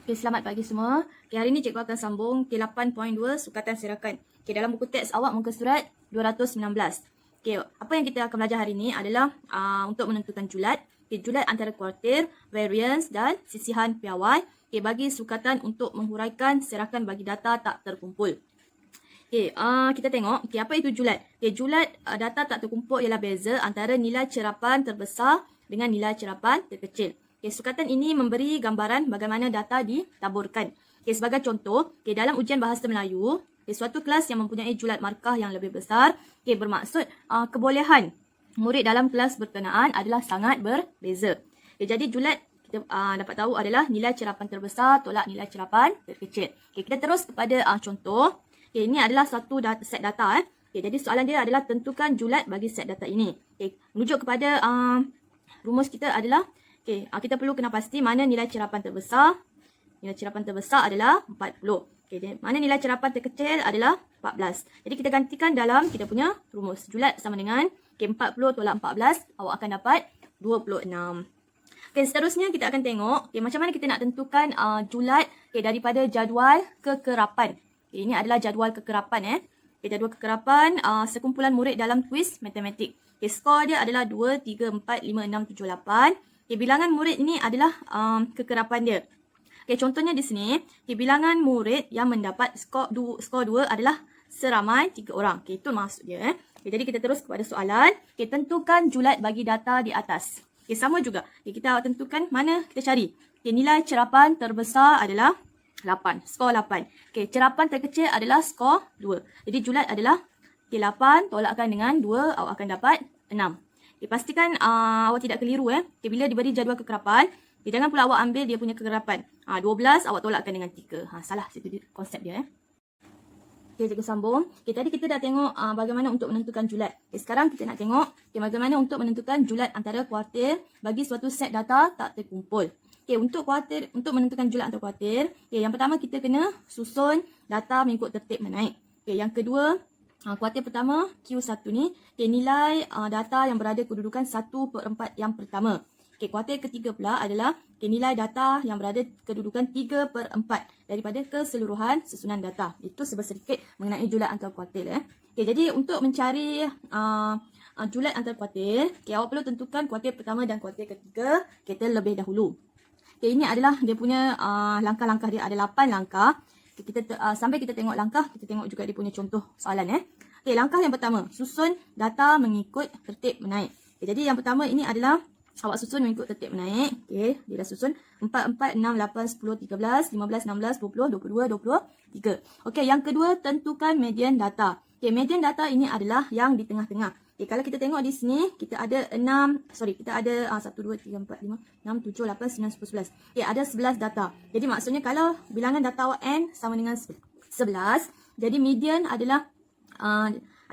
Okay, selamat pagi semua. Okay, hari ini cikgu akan sambung K8.2 sukatan serakan. Okay, dalam buku teks awak muka surat 219. Okay, apa yang kita akan belajar hari ini adalah untuk menentukan julat. Okay, julat antara kuartir, variance dan sisihan piawai. Okay, bagi sukatan untuk menghuraikan serakan bagi data tak terkumpul. Okay, kita tengok apa itu julat. Okay, julat data tak terkumpul ialah beza antara nilai cerapan terbesar dengan nilai cerapan terkecil. Okay, sukatan ini memberi gambaran bagaimana data ditaburkan. Okay, sebagai contoh, dalam ujian bahasa Melayu, suatu kelas yang mempunyai julat markah yang lebih besar, bermaksud kebolehan murid dalam kelas berkenaan adalah sangat berbeza. Jadi julat kita dapat tahu adalah nilai cerapan terbesar tolak nilai cerapan terkecil. Kita terus kepada contoh. Ini adalah satu set data. Jadi soalan dia adalah tentukan julat bagi set data ini. Menuju kepada rumus kita adalah kita perlu kena pasti mana nilai cerapan terbesar. Nilai cerapan terbesar adalah 40. Mana nilai cerapan terkecil adalah 14. Jadi kita gantikan dalam kita punya rumus. Julat sama dengan 40 tolak 14. Awak akan dapat 26. Seterusnya kita akan tengok macam mana kita nak tentukan julat daripada jadual kekerapan. Ini adalah jadual kekerapan. Jadual kekerapan sekumpulan murid dalam kuis matematik. Skor dia adalah 2, 3, 4, 5, 6, 7, 8. Bilangan murid ini adalah kekerapan dia. Contohnya di sini, bilangan murid yang mendapat skor 2 adalah seramai 3 orang. Itu maksud dia. Jadi kita terus kepada soalan. Tentukan julat bagi data di atas. Sama juga. Kita tentukan mana kita cari. Nilai cerapan terbesar adalah 8. Skor 8. Cerapan terkecil adalah skor 2. Jadi julat adalah 8 tolakkan dengan 2, awak akan dapat 6. Pastikan awak tidak keliru. Bila diberi jadual kekerapan, jangan pula awak ambil dia punya kekerapan. 12 awak tolakkan dengan 3. Salah situ konsep dia. Cikgu sambung. Tadi kita dah tengok bagaimana untuk menentukan julat. Sekarang kita nak tengok bagaimana untuk menentukan julat antara kuartir bagi suatu set data tak terkumpul. Untuk kuartir, untuk menentukan julat antara kuartir, yang pertama kita kena susun data mengikut tertib menaik. Yang kedua, kuartir pertama Q1 ni, nilai data yang berada kedudukan 1/4 yang pertama. Kuartir ketiga pula adalah nilai data yang berada kedudukan 3/4 daripada keseluruhan susunan data. Itu sedikit mengenai julat antara kuartir. Jadi untuk mencari julat antara kuartir, awak perlu tentukan kuartir pertama dan kuartir ketiga kita lebih dahulu. Ini adalah dia punya langkah-langkah dia ada 8 langkah. Sampai kita tengok langkah, kita tengok juga dia punya contoh soalan. Langkah yang pertama, susun data mengikut tertib menaik. Jadi yang pertama ini adalah awak susun mengikut tertib menaik. Dia dah susun 4, 4, 6, 8, 10, 13, 15, 16, 20, 22, 23. Yang kedua, tentukan median data. Median data ini adalah yang di tengah-tengah. Kalau kita tengok di sini, kita ada 1, 2, 3, 4, 5, 6, 7, 8, 9, 10, 11. Ada 11 data. Jadi maksudnya kalau bilangan data awak N sama dengan 11, jadi median adalah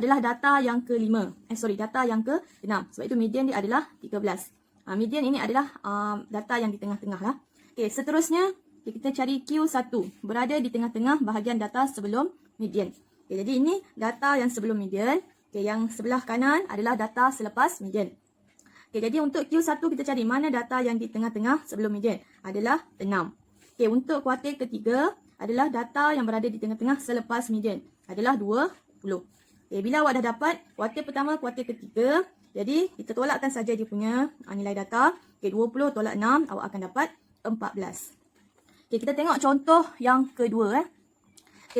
data yang ke-5. Data yang ke-6. Sebab itu median dia adalah 13. Median ini adalah data yang di tengah-tengah lah. Seterusnya, kita cari Q1. Berada di tengah-tengah bahagian data sebelum median. Jadi ini data yang sebelum median. Yang sebelah kanan adalah data selepas median. Jadi untuk Q1 kita cari mana data yang di tengah-tengah sebelum median. Adalah 6. Untuk kuartir ketiga adalah data yang berada di tengah-tengah selepas median. Adalah 20. Bila awak dah dapat kuartir pertama, kuartir ketiga, jadi kita tolakkan saja dia punya nilai data. 20 tolak 6, awak akan dapat 14. Kita tengok contoh yang kedua.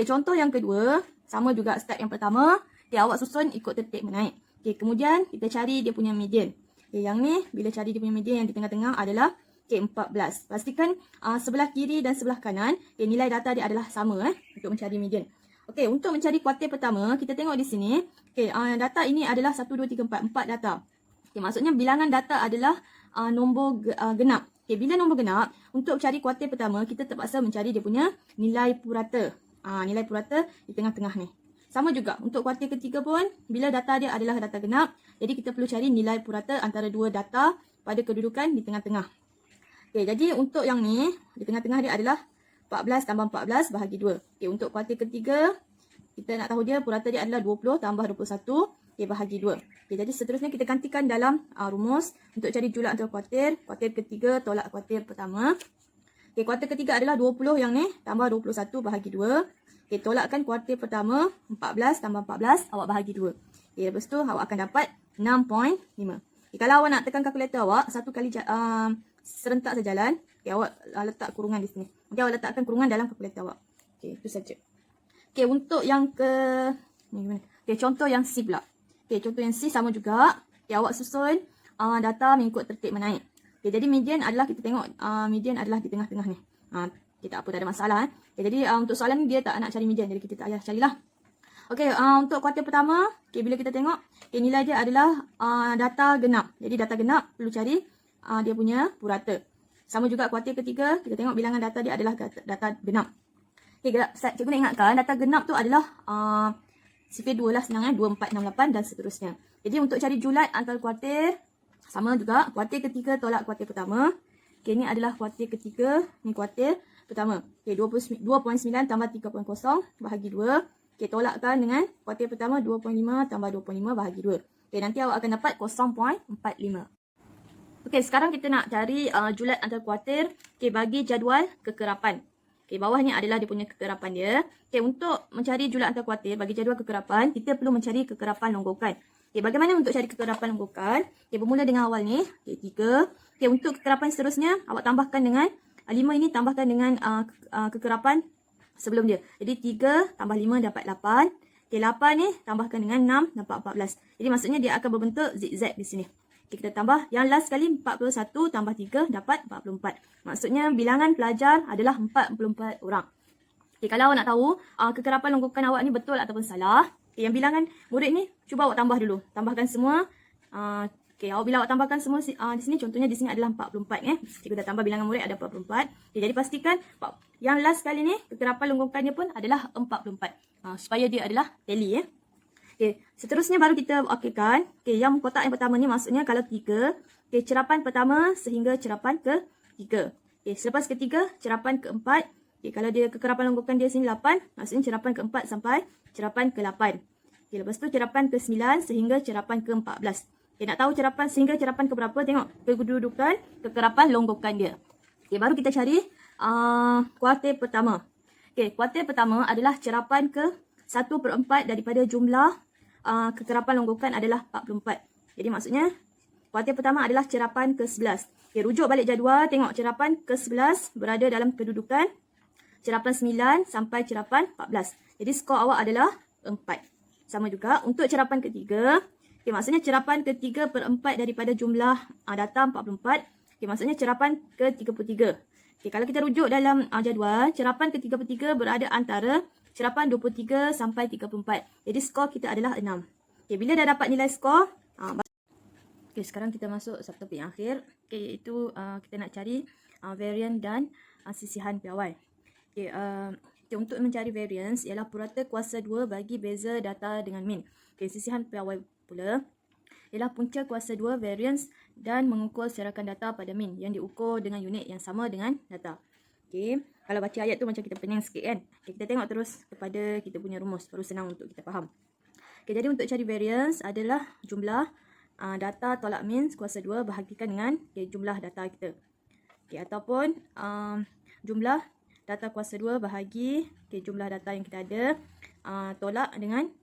Contoh yang kedua, sama juga step yang pertama. Awak susun ikut tertib menaik. Kemudian kita cari dia punya median. Yang ni, bila cari dia punya median yang di tengah-tengah adalah 14. Pastikan sebelah kiri dan sebelah kanan, nilai data dia adalah sama untuk mencari median. Untuk mencari kuartir pertama, kita tengok di sini. Data ini adalah 1, 2, 3, 4. 4 data. Maksudnya bilangan data adalah nombor genap. Bila nombor genap, untuk cari kuartir pertama, kita terpaksa mencari dia punya nilai purata. Nilai purata di tengah-tengah ni. Sama juga untuk kuartir ketiga pun, bila data dia adalah data genap, jadi kita perlu cari nilai purata antara dua data pada kedudukan di tengah-tengah. Jadi untuk yang ni, di tengah-tengah dia adalah 14 tambah 14 bahagi 2. Untuk kuartir ketiga, kita nak tahu dia purata dia adalah 20 tambah 21 bahagi 2. Jadi seterusnya kita gantikan dalam rumus untuk cari julat antara kuartir. Kuartir ketiga tolak kuartir pertama. Okay, kuartil ketiga adalah 20 yang ni, tambah 21 bahagi 2. Okay, tolakkan kuartil pertama, 14 tambah 14, awak bahagi 2. Okay, lepas tu awak akan dapat 6.5. Okay, kalau awak nak tekan kalkulator awak, satu kali serentak sejalan, okay, awak letak kurungan di sini. Nanti awak letakkan kurungan dalam kalkulator awak. Okay, itu saja. Okay, untuk yang okay, contoh yang C pula. Okay, contoh yang C sama juga. Okay, awak susun data mengikut tertib menaik. Okay, jadi median adalah kita tengok median adalah di tengah-tengah ni. Kita apa, tak ada masalah. Okay, jadi untuk soalan ni dia tak nak cari median, jadi kita tak payah carilah. Okay, untuk kuartil pertama, okay, bila kita tengok, okay, nilai dia adalah data genap. Jadi data genap perlu cari dia punya purata. Sama juga kuartil ketiga, kita tengok bilangan data dia adalah data genap. Okay, cikgu nak ingatkan, data genap tu adalah sifir 2 lah senang 2, 4, 6, 8 dan seterusnya. Jadi untuk cari julat antara kuartil, sama juga, kuartil ketiga tolak kuartil pertama. Okay, ni adalah kuartil ketiga, ni kuartil pertama. Okay, 2.9 tambah 3.0 bahagi 2. Okay, tolakkan dengan kuartil pertama 2.5 tambah 2.5 bahagi 2. Okay, nanti awak akan dapat 0.45. Okay, sekarang kita nak cari julat antara kuartil. Okay, bagi jadual kekerapan. Okay, bawah ni adalah dia punya kekerapan dia. Okay, untuk mencari julat antara kuartil, bagi jadual kekerapan, kita perlu mencari kekerapan longgokan. Okay, bagaimana untuk cari kekerapan longgokan? Okay, bermula dengan awal ni, okay, 3. Okay, untuk kekerapan seterusnya, awak tambahkan dengan 5 ini tambahkan dengan kekerapan sebelum dia. Jadi 3 tambah 5 dapat 8. Okay, 8 ni tambahkan dengan 6 dapat 14. Jadi maksudnya dia akan berbentuk zigzag di sini. Okay, kita tambah yang last sekali 41 tambah 3 dapat 44. Maksudnya bilangan pelajar adalah 44 orang. Okay, kalau awak nak tahu kekerapan longgokan awak ni betul ataupun salah, okay, yang bilangan murid ni cuba awak tambah dulu. Tambahkan semua. Okay, bila awak tambahkan semua di sini, contohnya di sini adalah 44. Cikgu dah tambah bilangan murid ada 44. Okay, jadi pastikan yang last kali ni kekerapan longgokannya pun adalah 44. Supaya dia adalah tally. Okay, seterusnya baru kita okeykan. Okay, yang kotak yang pertama ni maksudnya kalau 3. Okay, cerapan pertama sehingga cerapan ke-3. Okay, selepas ke-3, cerapan ke-4. Okay, kalau dia kekerapan longgokan dia sini 8, maksudnya cerapan ke-4 sampai cerapan ke-8. Okay, lepas tu cerapan ke-9 sehingga cerapan ke-14. Okay, nak tahu cerapan sehingga cerapan ke berapa, tengok kedudukan kekerapan longgokan dia. Okay, baru kita cari kuartil pertama. Okay, kuartil pertama adalah cerapan ke-1/4 daripada jumlah kekerapan longgokan adalah 44. Jadi maksudnya kuartil pertama adalah cerapan ke-11. Okay, rujuk balik jadual, tengok cerapan ke-11 berada dalam kedudukan cerapan 9 sampai cerapan 14. Jadi skor awak adalah 4. Sama juga untuk cerapan ketiga. Okay, maksudnya cerapan ke-3/4 daripada jumlah data 44. Okay, maksudnya cerapan ke-33. Okay, kalau kita rujuk dalam jadual, cerapan ke-33 berada antara cerapan 23 sampai 34. Jadi skor kita adalah 6. Okay, bila dah dapat nilai skor, okay, sekarang kita masuk subtopik yang akhir. Okay, iaitu kita nak cari varian dan sisihan piawai. Okay, untuk mencari variance ialah purata kuasa 2 bagi beza data dengan min. Okay, sisihan piawai pula ialah punca kuasa 2 variance dan mengukur serakan data pada min yang diukur dengan unit yang sama dengan data. Okay, kalau baca ayat tu macam kita pening sikit kan. Okay, kita tengok terus kepada kita punya rumus, baru senang untuk kita faham. Okay, jadi untuk cari variance adalah jumlah data tolak min kuasa 2 bahagikan dengan jumlah data kita. Okay, ataupun jumlah data kuasa 2 bahagi jumlah data yang kita ada tolak dengan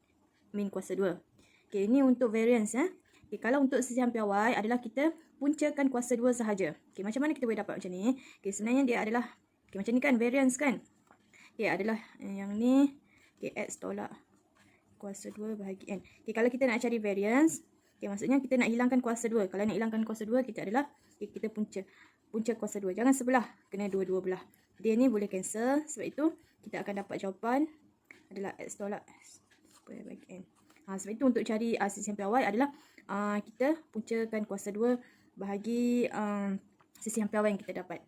min kuasa 2. Okay, ini untuk variance. Okay, kalau untuk sisihan piawai adalah kita puncakan kuasa 2 sahaja. Okay, macam mana kita boleh dapat macam ni? Okay, sebenarnya dia adalah macam ni kan, variance kan. Okay, adalah yang ni. Okay, X tolak kuasa 2 bahagi N. Okay, kalau kita nak cari variance, okay, maksudnya kita nak hilangkan kuasa 2. Kalau nak hilangkan kuasa 2, kita adalah kita punca kuasa 2. Jangan sebelah, kena dua-dua belah. Dia ni boleh cancel. Sebab itu, kita akan dapat jawapan adalah X tolak square bagi N. Sebab itu untuk cari sisihan piawai adalah kita puncakan kuasa 2 bahagi sisihan piawai yang kita dapat.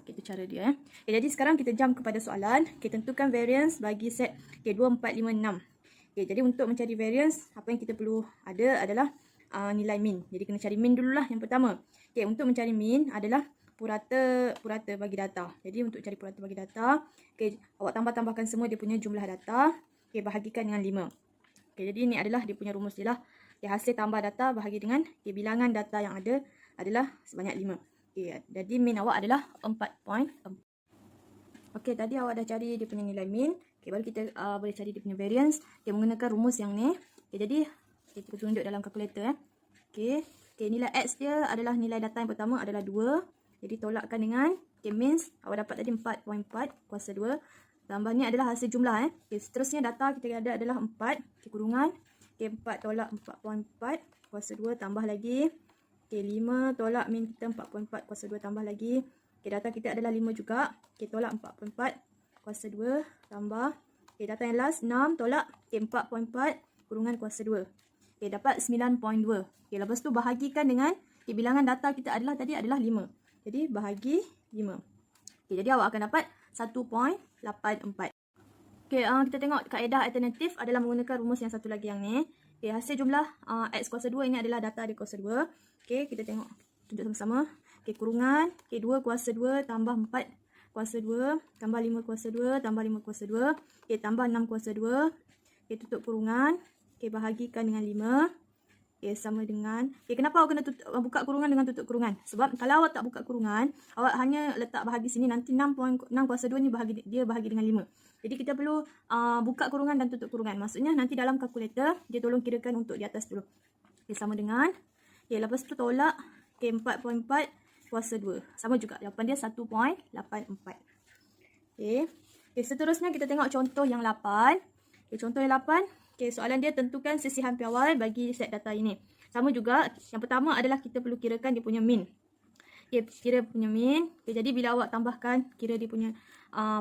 Itu cara dia. Okay, jadi sekarang kita jump kepada soalan. Okay, tentukan variance bagi set 2, 4, 5, 6. Okay, jadi untuk mencari variance, apa yang kita perlu ada adalah nilai min. Jadi kena cari min dululah yang pertama. Okay, untuk mencari min adalah purata bagi data. Jadi untuk cari purata bagi data, okay, awak tambahkan semua dia punya jumlah data. Okay, bahagikan dengan 5. Okay, jadi ini adalah dia punya rumus dia lah. Okay, hasil tambah data bahagi dengan bilangan data yang ada adalah sebanyak 5. Okay, jadi min awak adalah 4.4. Okey, tadi awak dah cari dia punya nilai min. Okey, baru kita boleh cari dia punya variance. Okey, menggunakan rumus yang ni. Okey, jadi kita tunjuk dalam kalkulator. Okey, nilai X dia adalah nilai data yang pertama adalah 2. Jadi tolakkan dengan, means awak dapat tadi 4.4 kuasa 2. Tambah ni adalah hasil jumlah. Okey, seterusnya data kita ada adalah 4. Okey, kurungan. Okey, 4 tolak 4.4 kuasa 2 tambah lagi. Okey, 5 tolak min kita 4.4 kuasa 2 tambah lagi. Okey, data kita adalah 5 juga. Okey, tolak 4.4 kuasa 2 tambah. Okey, data yang last 6 tolak 4.4 kurungan kuasa 2. Okey, dapat 9.2. Okey, lepas tu bahagikan dengan bilangan data kita adalah tadi adalah 5. Jadi bahagi 5. Okey, jadi awak akan dapat 1.84. Okey, kita tengok kaedah alternatif adalah menggunakan rumus yang satu lagi yang ni. Okey, hasil jumlah X kuasa 2 ini adalah data di kuasa 2. Okey, kita tengok tunjuk sama-sama. Okey, kurungan. Okey, 2 kuasa 2 tambah 4 kuasa 2 tambah 5 kuasa 2 tambah 5 kuasa 2. Okey, tambah 6 kuasa 2. Okey, tutup kurungan. Okey, bahagikan dengan 5. Okey, sama dengan. Okey, kenapa awak kena buka kurungan dengan tutup kurungan? Sebab kalau awak tak buka kurungan, awak hanya letak bahagi sini, nanti 6 kuasa 2 ni dia bahagi dengan 5. Jadi kita perlu buka kurungan dan tutup kurungan. Maksudnya nanti dalam kalkulator, dia tolong kirakan untuk di atas dulu. Okey, sama dengan. Okey, lepas tu tolak. Okey, 4.4 kuasa 2. Sama juga. Jawapan dia 1.84. Okey. Okey, seterusnya kita tengok contoh yang 8. Okey, contoh yang 8. Okey, soalan dia tentukan sisihan piawai bagi set data ini. Sama juga. Yang pertama adalah kita perlu kirakan dia punya min. Okey, kira punya min. Okey, jadi bila awak tambahkan, kira dia punya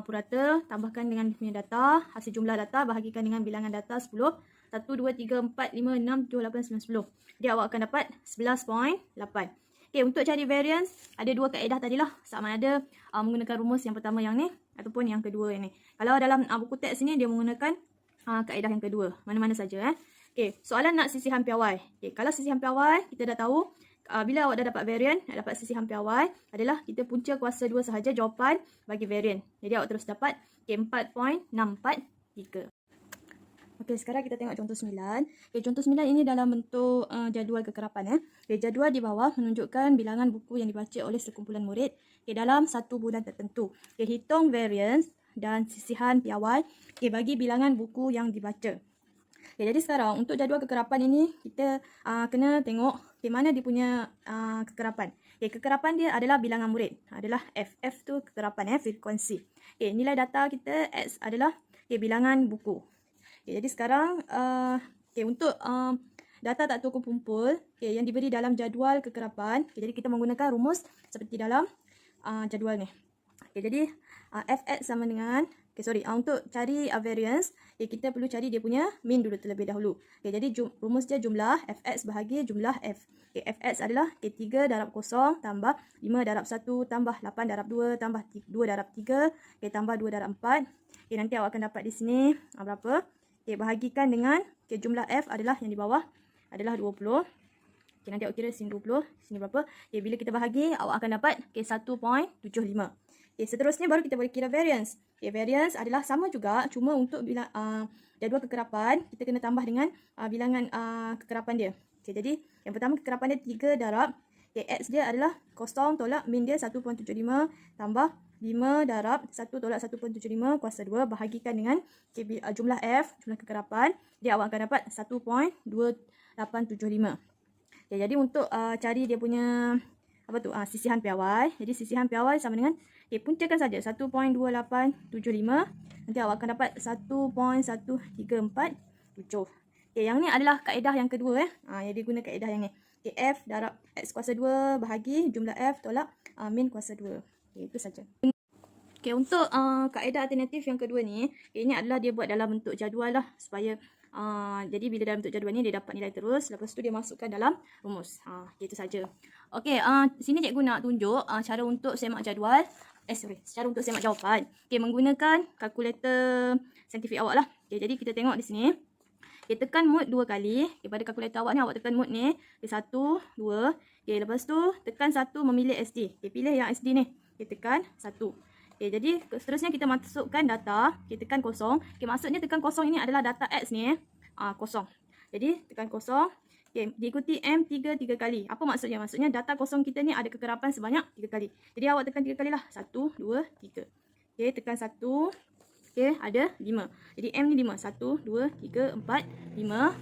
purata, tambahkan dengan dia punya data, hasil jumlah data, bahagikan dengan bilangan data 10. 1, 2, 3, 4, 5, 6, 7, 8, 9, 10. Jadi awak akan dapat 11.8. Okey, untuk cari variance, ada dua kaedah tadilah. Sama ada menggunakan rumus yang pertama yang ni, ataupun yang kedua yang ni. Kalau dalam buku teks ni, dia menggunakan kaedah yang kedua. Mana-mana saja. Okey, soalan nak sisihan piawai. Okey, kalau sisihan piawai, kita dah tahu, bila awak dah dapat variant, nak dapat sisihan piawai adalah kita punca kuasa 2 sahaja jawapan bagi variant. Jadi awak terus dapat 4.643. Okey, sekarang kita tengok contoh 9. Okey, contoh 9 ini dalam bentuk jadual kekerapan. Okey, jadual di bawah menunjukkan bilangan buku yang dibaca oleh sekumpulan murid dalam satu bulan tertentu. Okey, hitung variance dan sisihan piawai bagi bilangan buku yang dibaca. Okay, jadi sekarang untuk jadual kekerapan ini kita kena tengok mana dia punya kekerapan. Okay, kekerapan dia adalah bilangan murid. Adalah F. F tu kekerapan, frekuensi. Okay, nilai data kita X adalah bilangan buku. Okay, jadi sekarang untuk data tak terkumpul yang diberi dalam jadual kekerapan. Okay, jadi kita menggunakan rumus seperti dalam jadual ni. Okay, jadi Fx sama dengan untuk cari variance, kita perlu cari dia punya min dulu terlebih dahulu. Okay, jadi rumus dia jumlah Fx bahagi jumlah F. Okay, Fx adalah 3 darab 0 tambah 5 darab 1 tambah 8 darab 2 tambah 2 darab 3 tambah 2 darab 4. Okay, nanti awak akan dapat di sini berapa? Okay, bahagikan dengan jumlah F adalah yang di bawah adalah 20. Okay, nanti awak kira sini 20, sini berapa? Okay, bila kita bahagi, awak akan dapat 1.75. Okay, seterusnya baru kita boleh kira variance. Okay, variance adalah sama juga, cuma untuk jadual kekerapan, kita kena tambah dengan bilangan kekerapan dia. Okay, jadi yang pertama kekerapan dia 3 darab. Okay, X dia adalah 0 tolak min dia 1.75 tambah 5 darab 1 tolak 1.75 kuasa 2 bahagikan dengan jumlah F, jumlah kekerapan. Dia awak akan dapat 1.2875. Okay, jadi untuk cari dia punya sisihan piawai. Jadi sisihan piawai sama dengan puncakan saja 1.2875. Nanti awak akan dapat 1.1347. Yang ni adalah kaedah yang kedua yang diguna kaedah yang ni. F darab X kuasa 2 bahagi jumlah F tolak min kuasa 2. Itu saja. Untuk kaedah alternatif yang kedua ni, ini adalah dia buat dalam bentuk jadual lah supaya jadi bila dalam bentuk jadual ni dia dapat nilai terus, lepas tu dia masukkan dalam rumus. Itu saja. Okey, sini cikgu nak tunjuk cara untuk semak jadual. Cara untuk semak jawapan. Okey, menggunakan kalkulator saintifik awak lah. Okey, jadi kita tengok di sini. Okey, tekan mode 2 kali. Okey, pada kalkulator awak ni awak tekan mode ni. Okey, 1, 2. Okey, lepas tu tekan 1 memilih SD. Okey, pilih yang SD ni. Okey, tekan 1. Okey, jadi seterusnya kita masukkan data. Okey, tekan 0. Okey, maksudnya tekan 0 ini adalah data X ni 0. Jadi tekan 0. Okey, diikuti M3 kali. Apa maksudnya? Maksudnya data kosong kita ni ada kekerapan sebanyak 3 kali. Jadi awak tekan 3 kali lah. 1, 2, 3. Okay, tekan 1. Okay, ada 5. Jadi M ni 5. 1, 2, 3, 4, 5.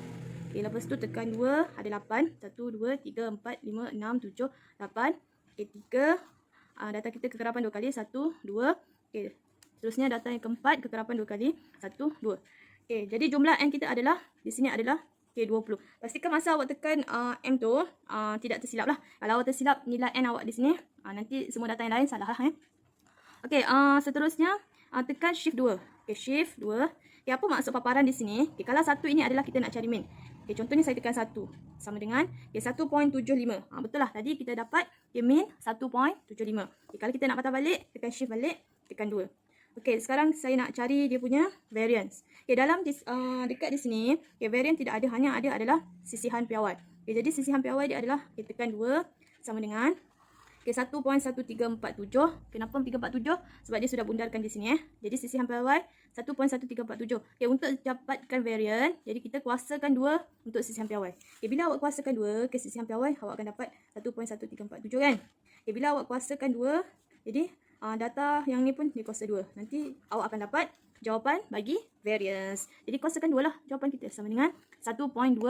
Okay, lepas tu tekan 2, ada 8. 1, 2, 3, 4, 5, 6, 7, 8. Okay, 3. Data kita kekerapan 2 kali. 1, 2. Okay, seterusnya data yang keempat, kekerapan 2 kali. 1, 2. Okay, jadi jumlah N kita adalah, di sini adalah okay, 20. Pastikan masa awak tekan M tu, tidak tersilap lah. Kalau awak tersilap nilai N awak di sini, nanti semua data yang lain salah lah. Okay, seterusnya tekan shift 2. Okay, shift 2. Okay, apa maksud paparan di sini? Okay, kalau 1 ini adalah kita nak cari min. Okay, contohnya saya tekan 1. Sama dengan okay, 1.75. Betul lah. Tadi kita dapat okay, min 1.75. Okay, kalau kita nak patah balik, tekan shift balik, tekan 2. Okay, sekarang saya nak cari dia punya variance. Okay, dalam dekat di sini, okay, variance tidak ada. Hanya ada adalah sisihan piawai. Okay, jadi sisihan piawai dia adalah okay, tekan 2 sama dengan okay, 1.1347. Kenapa 347? Sebab dia sudah bundarkan di sini. Jadi sisihan piawai 1.1347. Okay, untuk dapatkan varian, jadi kita kuasakan 2 untuk sisihan piawai. Okay, bila awak kuasakan 2 ke sisihan piawai, awak akan dapat 1.1347 kan? Okay, bila awak kuasakan 2, jadi data yang ni pun dikuasa 2. Nanti awak akan dapat jawapan bagi variance. Jadi kuasakan 2 lah jawapan kita sama dengan 1.2875.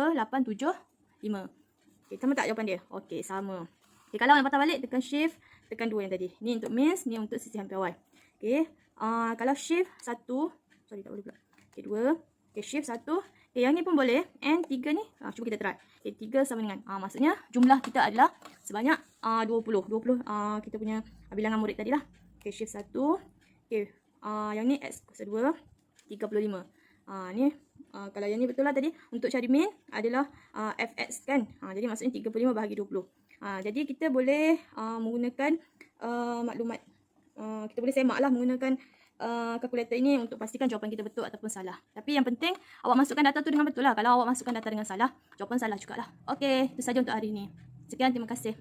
Okay, sama tak jawapan dia? Okay, sama. Okay, kalau nak patah balik, tekan shift, tekan 2 yang tadi. Ni untuk means, ni untuk sisihan piawai. Okay, kalau shift 1, sorry tak boleh pula. Okay, 2. Okay, shift 1. Okay, yang ni pun boleh. And 3 ni, cuba kita try. Okay, 3 sama dengan, maksudnya jumlah kita adalah sebanyak 20. 20 kita punya bilangan murid tadi lah. Okay, shift 1. Okay, yang ni X kuasa 2, 35. Ni, kalau yang ni betul lah tadi. Untuk cari min adalah Fx kan. Jadi maksudnya 35 bahagi 20. Jadi kita boleh menggunakan maklumat, kita boleh semak lah menggunakan kalkulator ini untuk pastikan jawapan kita betul ataupun salah. Tapi yang penting awak masukkan data tu dengan betul lah. Kalau awak masukkan data dengan salah, jawapan salah jugalah. Okey, itu saja untuk hari ini. Sekian, terima kasih.